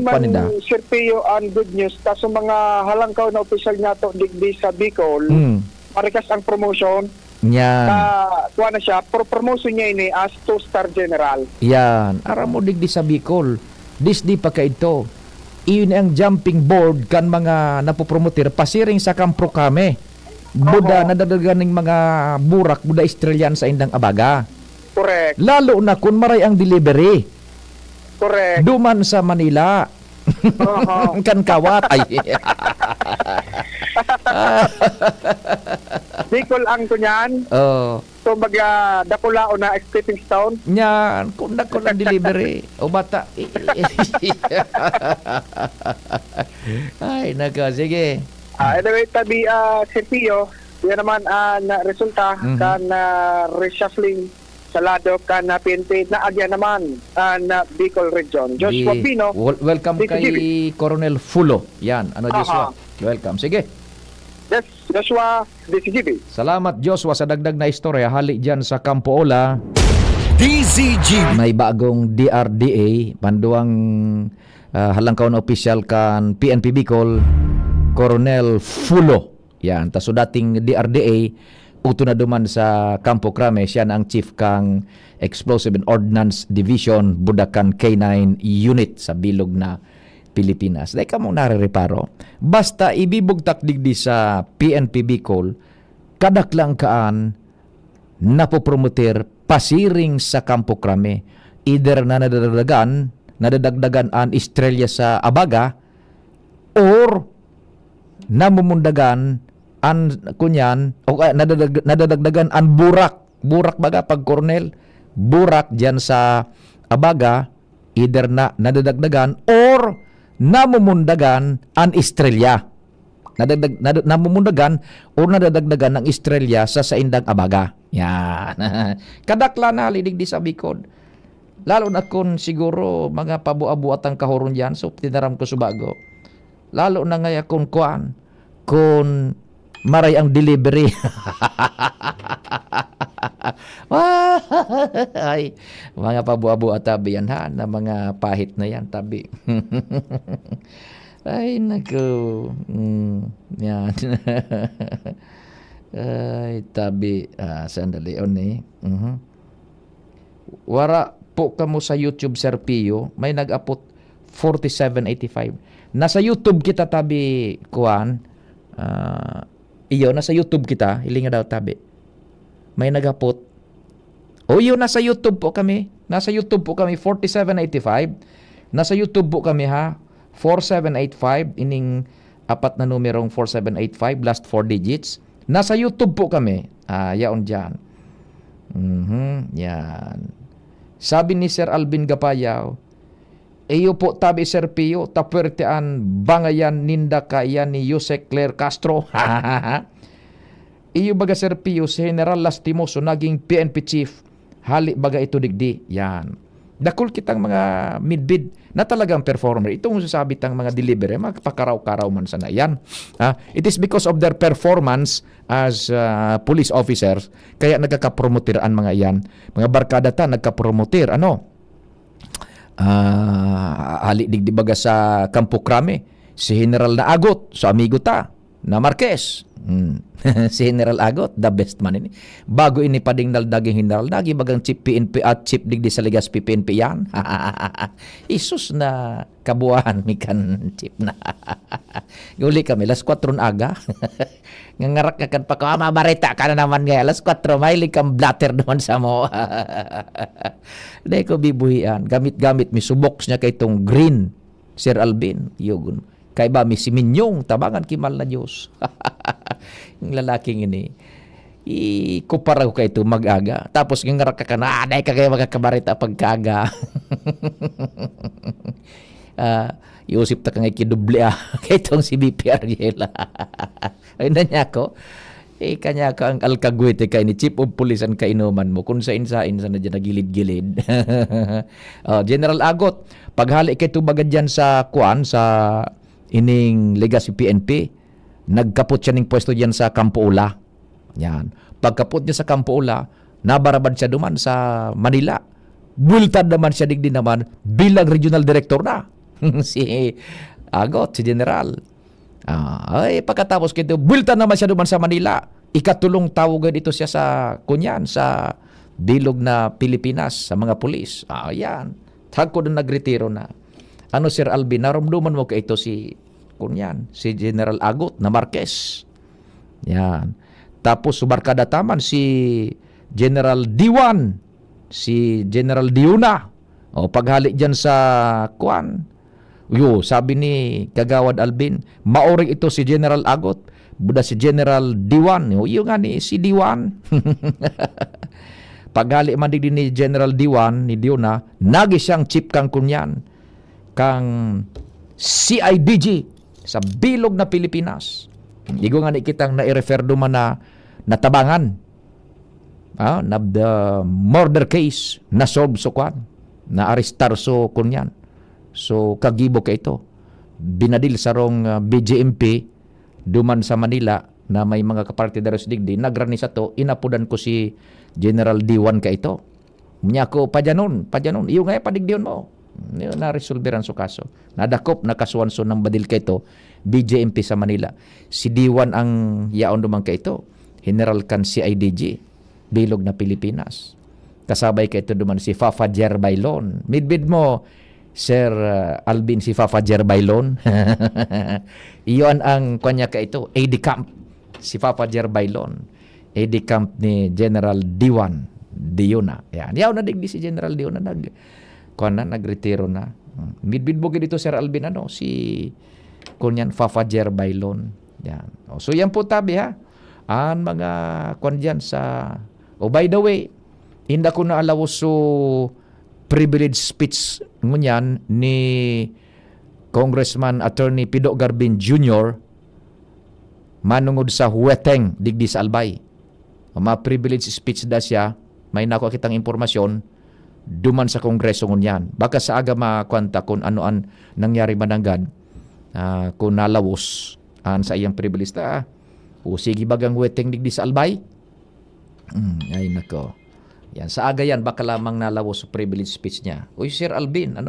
panida? Serpio, ang good news, kaso mga halangkaw na opisyal niya to digdi sa Bicol, marikas ang promotion. Yan. Kuha na siya, promotion niya ini as 2-star general. Yan. Aram mo digdi sa Bicol. Disdi pa ka ito. Iyon ang jumping board kan mga napopromoter pasiring sa Kampro kami. Buda nadadagan ng mga burak, buda Australian sa indang abaga. Correct. Lalo na kung maray ang delivery. Correct. Duman sa Manila. Kan kawat. Ay. Bicol ang kunyan. So dakula o na stepping stone. Yan, kung dako lang delivery. O bata. Ay, naka, sige. Anyway, tabi Serpio, yan naman na resulta kan reshuffling sa lado kan PNP na agya naman na Bicol Region. Joshua Pino. Welcome kay Coronel Fulo. Yan, Joshua. Welcome. Sige. Yes, Joshua, DCGB. Salamat Joshua sa dagdag na istorya. Hali dyan sa Campo Ola. DCGB. May bagong DRDA, panduang halangkaw na opisyal kan PNP Bicol, Coronel Fulo. Yan, taso dating DRDA, uto na duman sa Campo Crame, siya na ang chief kang Explosive and Ordnance Division, Budakan K9 Unit sa Bilog na Pilipinas. Dahil ka mong narireparo. Basta ibibugtak digdi sa PNP Bicol, kadaklang kaan napopromoter pasiring sa Campo Crame. Either na nadadagdagan an Estrella sa Abaga or namumundagan an kunyan o nadadagdagan an burak baga pag Cornel burak diyan sa Abaga, either na nadadagdagan or namumundagan ang Estrella. Namumundagan o nadadagdagan ng Estrella sa indang Abaga. Yan. Kadakla na halidig di sa Bicol. Lalo na kung siguro mga pabu-abuat ang kahoron dyan, so tinaram ko subago. Lalo na ngaya kung kuan, kung maray ang delivery. Ay, mga pabu-abu at tabi yan ha, na mga pahit na yan tabi. Ay, naku. Yan. Ay, tabi. Sandali, Wara po kamo sa YouTube, Sir Pio, may nag-upot 4785. Nasa YouTube kita tabi, kuan. Iyo, nasa YouTube kita, hilinga daw tabi. May nagapot. Iyo, nasa YouTube po kami. Nasa YouTube po kami, 4785. Nasa YouTube po kami ha, 4785. Ining apat na numerong 4785, last 4 digits. Nasa YouTube po kami. Yaon dyan. Yan. Sabi ni Sir Alvin Gapayaw, iyo po tabi Sir Pio, tapwertean bangayan ninda kayan ni Jose Claire Castro. Iyo baga Sir Pio, si General Lastimoso naging PNP chief. Hali baga ito digdi. Yan. Dakul kitang mga midbid na talagang performer. Itong sasabi tang mga delivery, magpakaraw-karaw man sana. Yan. It is because of their performance as police officers, kaya nagkakapromoter ang mga yan. Mga barkada ta, nagkapromoter. Hali digdi baga sa Campo Crame, si General na agot, so amigo ta. na Marquez. Si General Agot, the best man ini. Bago ini pading naldaging General Dagi, bagang Chief PNP at Chief Digdi sa Ligas PNP yan. Isus na kabuuan, mikan Chief na. Uli kami, las 4 aga. Ngangarak ka kan pa ko, mabarita ka na naman ngayon. Las 4, may likang blatter naman sa mo. Dahil ko bibuhian. Gamit-gamit, may suboks niya kay itong green, Sir Alvin. Yugun. Kay ba, may siminyong, tabangan kimal na Diyos. Yung lalaking ini, ikupara ko kayo ito mag-aga. Tapos ngangarak ka na, dahil ka kayo magkakabarita pagkaga. Iusip ta ka ngay kidubli kay itong si BP Ariela. Ay na niya ko, kanya ka ang alkagwete kay ni Chief of Police ang kainuman mo, kung sain-sain sa na dyan nagilid-gilid. General Agot, paghali kay tubagad dyan sa kuan, sa ining Legacy PNP, nagkapot siya ning pwesto dyan sa Campo Ula. Yan. Pagkapot niya sa Campo Ula, nabarabad siya duman sa Manila. Bultad naman siya digdi naman bilang regional director na. Si Agot, si General. Ay, pagkatapos kito, bultad naman siya duman sa Manila. Ikatulong tawagan ito siya sa kunyan, sa bilog na Pilipinas, sa mga pulis. Yan. Tagko na nagretiro na. Ano, Sir Alvin, naramdaman mo ka ito si kunyan, si General Agot na Marquez. Yan. Tapos subarkada taman si General Diwan, si General Diuna. O paghalik dyan sa kuan. Sabi ni Kagawad Alvin, maoring ito si General Agot, buda si General Diwan. Yung nga ni si Diwan. Paghalik man din ni General Diwan, ni Diuna, nagi siyang chief kang kunyan, kang CIDG sa bilog na Pilipinas. Igo nga kitang na-refer duman na natabangan. Na the murder case na solve so kwan, na arestar so kunyan. So kagibo ka ito. Binadil sa rong BJMP duman sa Manila na may mga kapartidaros digdi, nagrani sa to, inapudan ko si General D1 ka ito. Nya ko padyanon. Iyo nga padigdiyon mo. Na-resolveran so kaso. Nadakop na kasuan so ng badil ka ito, BJMP sa Manila. Si D1 ang yaon duman ka ito. General kan CIDG, bilog na Pilipinas. Kasabay ka ito duman si Fafa Jerbailon. Midbid mo, Sir Alvin, si Fafa Jerbailon. Iyon ang kanya ka ito, AD Camp. Si Fafa Jerbailon, AD Camp ni General D1 Diuna. Yan. Yaw na digdi si General Diuna nagretiro na. Midbid mo dito, Sir Alvin, si kunyan Fafa Jerbailon. Yan. So yan po tabi ha. Ang mga kunyan sa by the way, hindi ko na alaw so privilege speech ngunyan ni Congressman Attorney Pido Garbin Jr. manungod sa Huweteng digdi sa Albay. Ma-privilege speech da siya, may nakuha kitang impormasyon duman sa Kongreso ngunyan. Baka sa aga makwanta kung ano-an nangyari mananggad kung nalawos sa iyang privilege ta. O sige bagang Huweteng digdi sa Albay. Ay nako. Yan, sa aga yan, baka lamang nalawos sa privilege speech niya. Uy, Sir Alvin,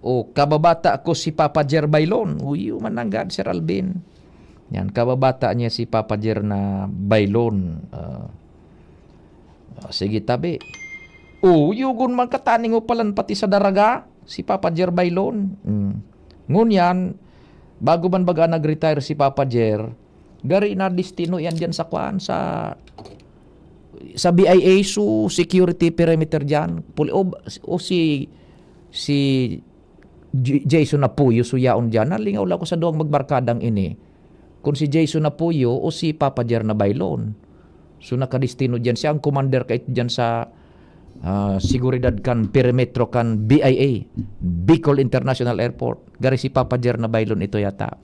O, kababata ko si Papa Jerbailon. Uy, mananggad, Sir Alvin. Yan, kababata niya si Papa Jer na Bailon. Sige, tabi. Yugon man kataning o palan pati sa daraga, si Papa Jer Bailon. Ngunyan, bago man baga nag-retire si Papa Jer, gari na destino yan dyan sa kwan, sa BIA, so security perimeter dyan. O si Jason Apuyo, so yaon dyan. Nalingaw lang ko sa doang magbarkadang ini. Kung si Jason Apuyo o si Papa Jer na Bailon. So nakadestino dyan. Siya ang commander kahit dyan sa seguridad kan perimetro kan BIA, Bicol International Airport. Gari si Papa Jer na Bailon ito yata.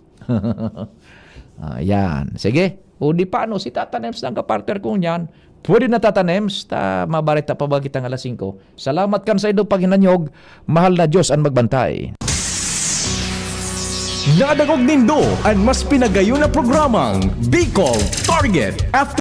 Yan. Sige. O di paano si Tata Nems ng kapartner kong yan. Pwede na Tata Nems, mabarita pa ba kitang alas 5. Salamat kan sa ido paghinanyog. Mahal na Diyos ang magbantay. Nadagog nindo ang mas pinagayon na programang Bicol Target After